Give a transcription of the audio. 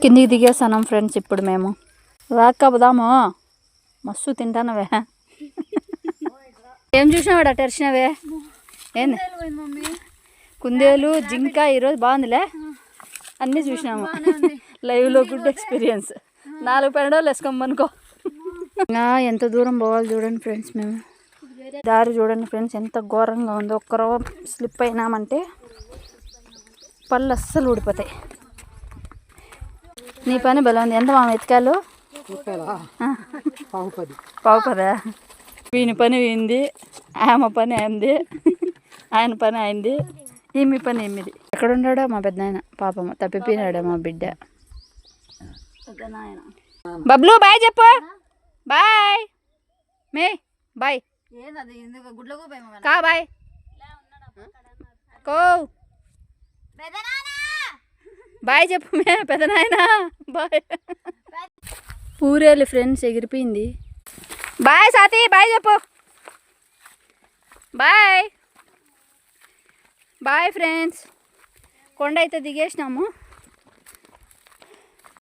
కిందికి దిగేసాం ఫ్రెండ్స్. ఇప్పుడు మేము రాకపోదాము. మస్తు తింటానవే. ఏం చూసినావాడ తెరిచినవే? ఏంది కుందేలు, జింక. ఈరోజు బాగుందిలే, అన్నీ చూసినాము లైవ్లో. Good experience. 4 పెండోలు వేసుకోమనుకో. ఎంత దూరం పోవాలి చూడండి ఫ్రెండ్స్. మేము దారి చూడండి ఫ్రెండ్స్, ఎంత ఘోరంగా ఉందో. ఒక్కరో స్లిప్ అయినామంటే పళ్ళు అస్సలు ఊడిపోతాయి. నీ పని బలం ఉంది. ఎంత మా ఎత్తికాయలు? 10. వీని పని వీంది, ఆమె పని ఆమెది, ఆయన పని ఆయనది, ఈమె పని ఏమిది. ఎక్కడున్నాడో మా పెద్ద ఆయన పాపం, తప్పిపోయినాడు మా బిడ్డ. బబ్లు బాయ్ చెప్పు. బాయ్ మే. బాయ్ కా. బాయ్ కో. బాయ్ చెప్పు మే పెదనాయన. బాయ్. పూరేలు ఫ్రెండ్స్ ఎగిరిపోయింది. బాయ్ సాతి. బాయ్ చెప్పు. Bye bye friends. కొండ అయితే దిగేసినాము.